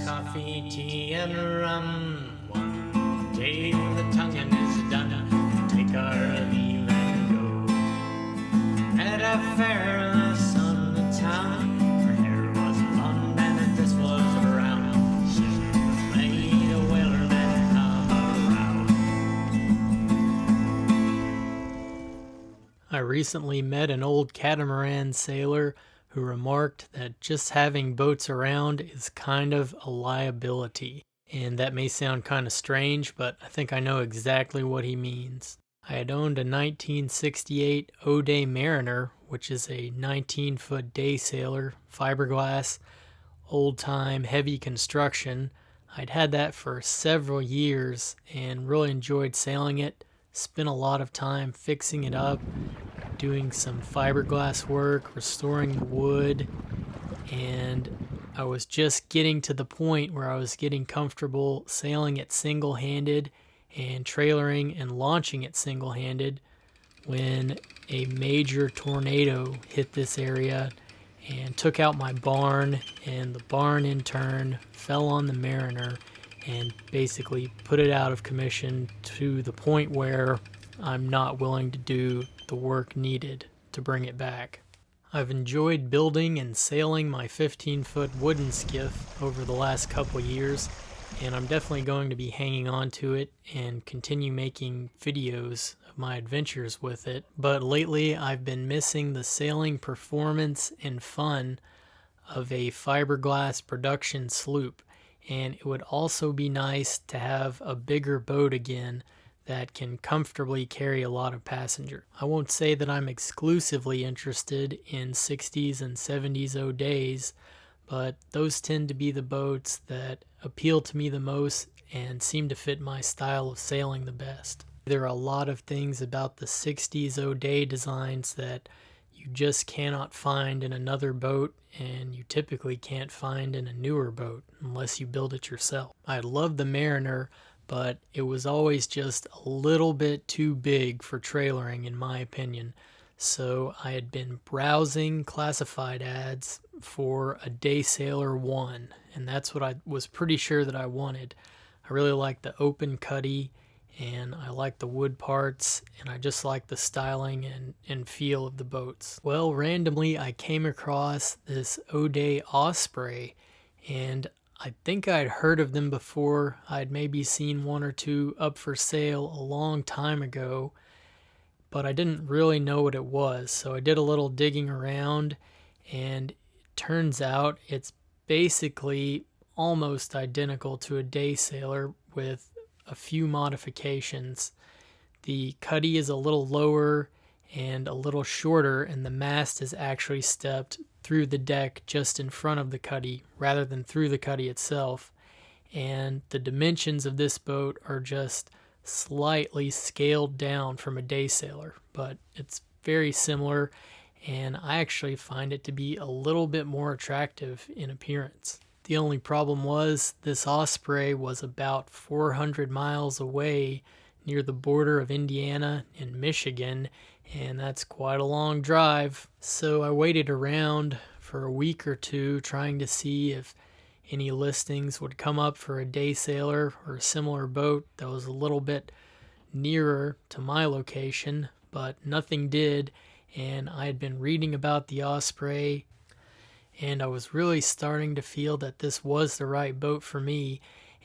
coffee, tea, and rum. One day the tonguing is done, take our leave and go. At a fair in the sun of the town, her hair was blonde and this was around. She made a whaler man come around. I recently met an old catamaran sailor who remarked that just having boats around is kind of a liability. And that may sound kind of strange, but I think I know exactly what he means. I had owned a 1968 O'Day Mariner, which is a 19-foot day sailor, fiberglass, old-time, heavy construction. I'd had that for several years and really enjoyed sailing it. Spent a lot of time fixing it up, doing some fiberglass work, restoring the wood, and I was just getting to the point where I was getting comfortable sailing it single-handed and trailering and launching it single-handed when a major tornado hit this area and took out my barn, and the barn in turn fell on the Mariner and basically put it out of commission to the point where I'm not willing to do the work needed to bring it back. I've enjoyed building and sailing my 15-foot wooden skiff over the last couple years, and I'm definitely going to be hanging on to it and continue making videos of my adventures with it. But lately I've been missing the sailing performance and fun of a fiberglass production sloop, and it would also be nice to have a bigger boat again that can comfortably carry a lot of passengers. I won't say that I'm exclusively interested in 60s and 70s O'Days, but those tend to be the boats that appeal to me the most and seem to fit my style of sailing the best. There are a lot of things about the 60s O'Day designs that you just cannot find in another boat, and you typically can't find in a newer boat unless you build it yourself. I love the Mariner, but it was always just a little bit too big for trailering in my opinion. So I had been browsing classified ads for a Daysailer 1, and that's what I was pretty sure that I wanted. I really like the open cuddy, and I like the wood parts, and I just like the styling and feel of the boats. Well, randomly I came across this O'day Osprey, and I think I'd heard of them before. I'd maybe seen one or two up for sale a long time ago, but I didn't really know what it was. So I did a little digging around, and it turns out it's basically almost identical to a Daysailer with a few modifications. The cuddy is a little lower and a little shorter, and the mast is actually stepped through the deck just in front of the cuddy rather than through the cuddy itself. And the dimensions of this boat are just slightly scaled down from a Daysailer, but it's very similar, and I actually find it to be a little bit more attractive in appearance. The only problem was this Osprey was about 400 miles away near the border of Indiana and Michigan, and that's quite a long drive. So I waited around for a week or two trying to see if any listings would come up for a Daysailer or a similar boat that was a little bit nearer to my location, but nothing did. And I had been reading about the Osprey, and I was really starting to feel that this was the right boat for me,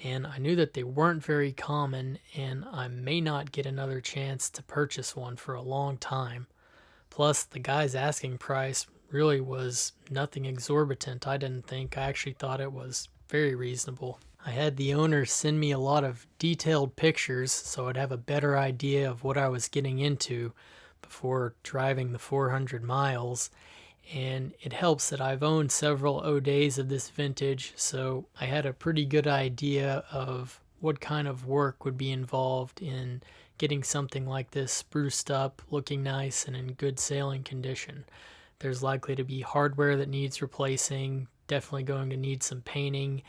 and I knew that they weren't very common, and I may not get another chance to purchase one for a long time. Plus, the guy's asking price really was nothing exorbitant, I didn't think. I actually thought it was very reasonable. I had the owner send me a lot of detailed pictures so I'd have a better idea of what I was getting into before driving the 400 miles. And it helps that I've owned several O'Days of this vintage, so I had a pretty good idea of what kind of work would be involved in getting something like this spruced up, looking nice, and in good sailing condition. There's likely to be hardware that needs replacing, definitely going to need some painting,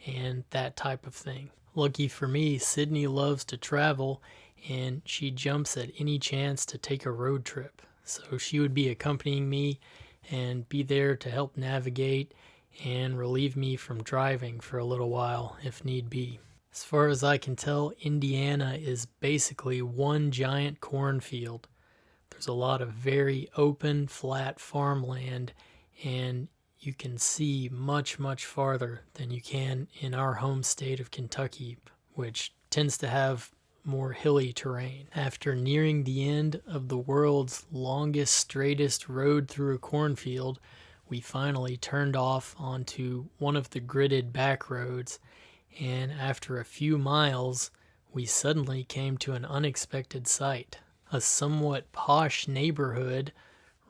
and that type of thing. Lucky for me, Sydney loves to travel, and she jumps at any chance to take a road trip. So she would be accompanying me and be there to help navigate and relieve me from driving for a little while if need be. As far as I can tell, Indiana is basically one giant cornfield. There's a lot of very open, flat farmland, and you can see much, much farther than you can in our home state of Kentucky, which tends to have more hilly terrain. After nearing the end of the world's longest, straightest road through a cornfield, we finally turned off onto one of the gridded back roads, and after a few miles, we suddenly came to an unexpected sight. A somewhat posh neighborhood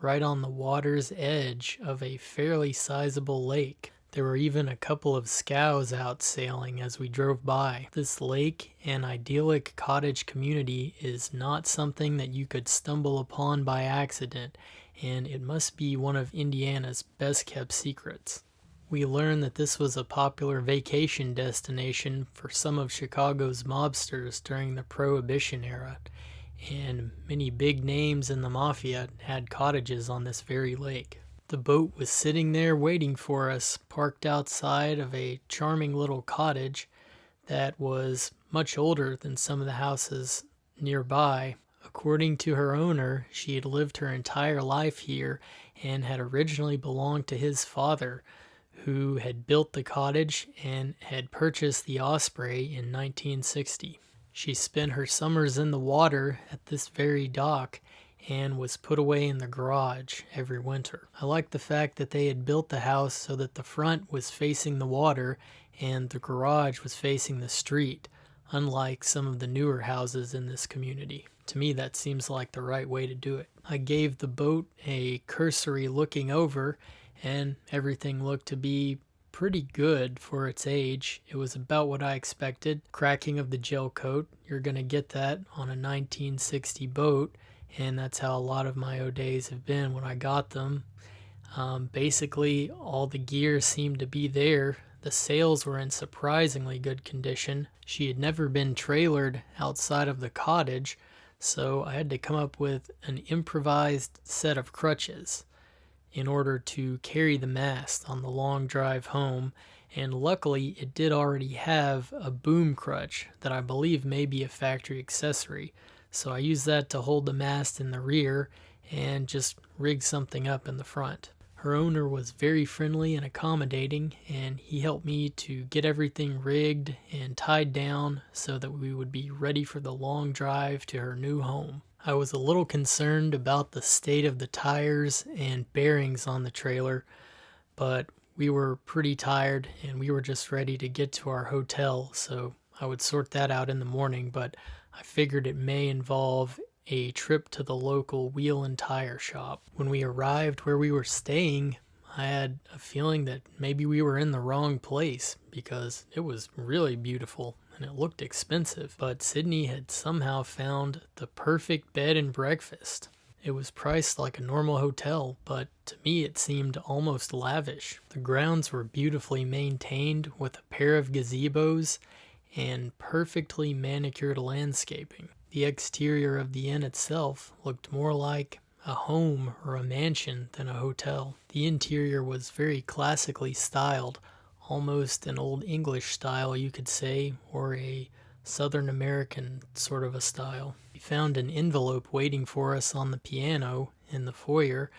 right on the water's edge of a fairly sizable lake. There were even a couple of scows out sailing as we drove by. This lake and idyllic cottage community is not something that you could stumble upon by accident, and it must be one of Indiana's best kept secrets. We learned that this was a popular vacation destination for some of Chicago's mobsters during the Prohibition era, and many big names in the mafia had cottages on this very lake. The boat was sitting there waiting for us, parked outside of a charming little cottage that was much older than some of the houses nearby. According to her owner, she had lived her entire life here and had originally belonged to his father, who had built the cottage and had purchased the Osprey in 1960. She spent her summers in the water at this very dock and was put away in the garage every winter. I liked the fact that they had built the house so that the front was facing the water and the garage was facing the street, unlike some of the newer houses in this community. To me, that seems like the right way to do it. I gave the boat a cursory looking over, and everything looked to be pretty good for its age. It was about what I expected. Cracking of the gel coat, you're going to get that on a 1960 boat, and that's how a lot of my O'Days have been when I got them. Basically, all the gear seemed to be there. The sails were in surprisingly good condition. She had never been trailered outside of the cottage, so I had to come up with an improvised set of crutches in order to carry the mast on the long drive home, and luckily it did already have a boom crutch that I believe may be a factory accessory, so I used that to hold the mast in the rear and just rig something up in the front. Her owner was very friendly and accommodating, and he helped me to get everything rigged and tied down so that we would be ready for the long drive to her new home. I was a little concerned about the state of the tires and bearings on the trailer, but we were pretty tired and we were just ready to get to our hotel, so I would sort that out in the morning, but I figured it may involve a trip to the local wheel and tire shop. When we arrived where we were staying, I had a feeling that maybe we were in the wrong place because it was really beautiful and it looked expensive, but Sydney had somehow found the perfect bed and breakfast. It was priced like a normal hotel, but to me it seemed almost lavish. The grounds were beautifully maintained with a pair of gazebos and perfectly manicured landscaping. The exterior of the inn itself looked more like a home or a mansion than a hotel. The interior was very classically styled, almost an old English style you could say, or a Southern American sort of a style. We found an envelope waiting for us on the piano in the foyer,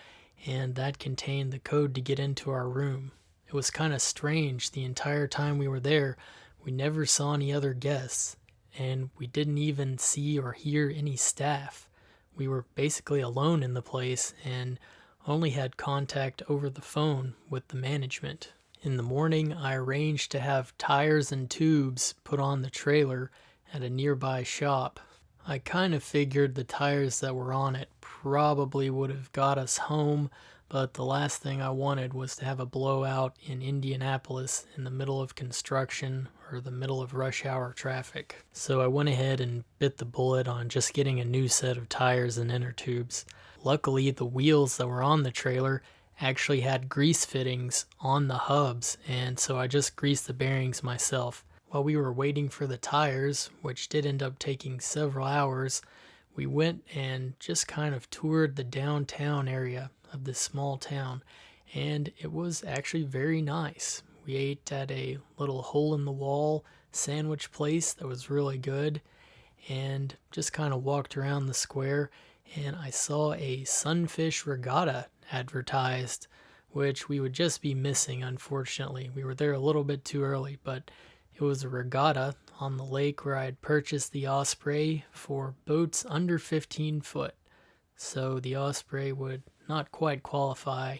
and that contained the code to get into our room. It was kind of strange. The entire time we were there, we never saw any other guests, and we didn't even see or hear any staff. We were basically alone in the place and only had contact over the phone with the management. In the morning, I arranged to have tires and tubes put on the trailer at a nearby shop. I kind of figured the tires that were on it probably would have got us home, but the last thing I wanted was to have a blowout in Indianapolis in the middle of construction or the middle of rush hour traffic. So I went ahead and bit the bullet on just getting a new set of tires and inner tubes. Luckily, the wheels that were on the trailer actually had grease fittings on the hubs, and so I just greased the bearings myself. While we were waiting for the tires, which did end up taking several hours, we went and just kind of toured the downtown area of this small town, and it was actually very nice. We ate at a little hole-in-the-wall sandwich place that was really good, and just kind of walked around the square, and I saw a sunfish regatta advertised, which we would just be missing, unfortunately. We were there a little bit too early, but it was a regatta on the lake where I had purchased the Osprey for boats under 15 foot. So the Osprey would not quite qualify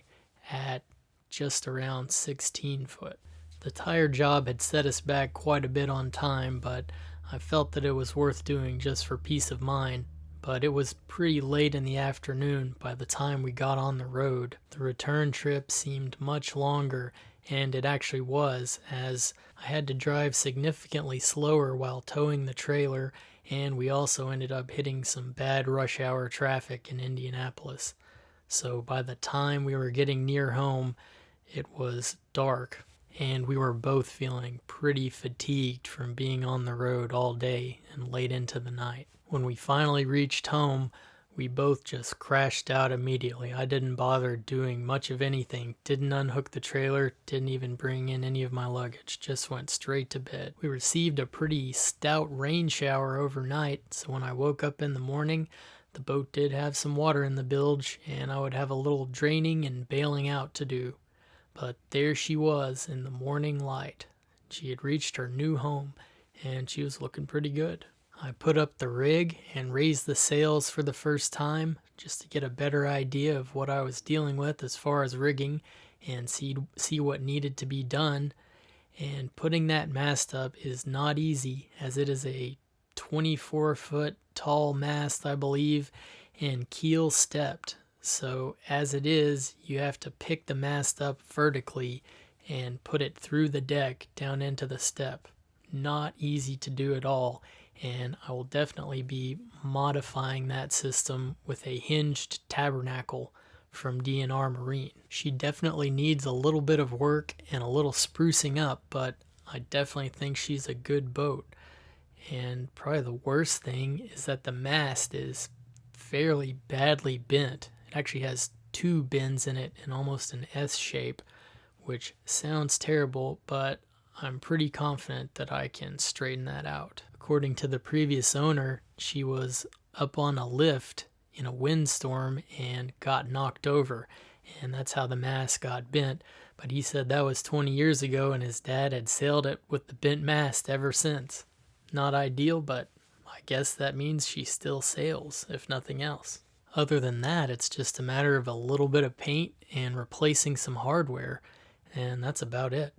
at just around 16 foot. The tire job had set us back quite a bit on time, but I felt that it was worth doing just for peace of mind. But it was pretty late in the afternoon by the time we got on the road. The return trip seemed much longer, and it actually was, as I had to drive significantly slower while towing the trailer, and we also ended up hitting some bad rush hour traffic in Indianapolis. So by the time we were getting near home, it was dark, and we were both feeling pretty fatigued from being on the road all day and late into the night. When we finally reached home, we both just crashed out immediately. I didn't bother doing much of anything, didn't unhook the trailer, didn't even bring in any of my luggage, just went straight to bed. We received a pretty stout rain shower overnight, so when I woke up in the morning, the boat did have some water in the bilge, and I would have a little draining and bailing out to do. But there she was in the morning light. She had reached her new home, and she was looking pretty good. I put up the rig and raised the sails for the first time, just to get a better idea of what I was dealing with as far as rigging and see what needed to be done. And putting that mast up is not easy, as it is a 24-foot tall mast, I believe, and keel stepped. So as it is, you have to pick the mast up vertically and put it through the deck down into the step. Not easy to do at all, and I will definitely be modifying that system with a hinged tabernacle from D&R Marine. She definitely needs a little bit of work and a little sprucing up, but I definitely think she's a good boat. And probably the worst thing is that the mast is fairly badly bent. It actually has two bends in it in almost an S shape, which sounds terrible, but I'm pretty confident that I can straighten that out. According to the previous owner, she was up on a lift in a windstorm and got knocked over, and that's how the mast got bent. But he said that was 20 years ago, and his dad had sailed it with the bent mast ever since. Not ideal, but I guess that means she still sails, if nothing else. Other than that, it's just a matter of a little bit of paint and replacing some hardware, and that's about it.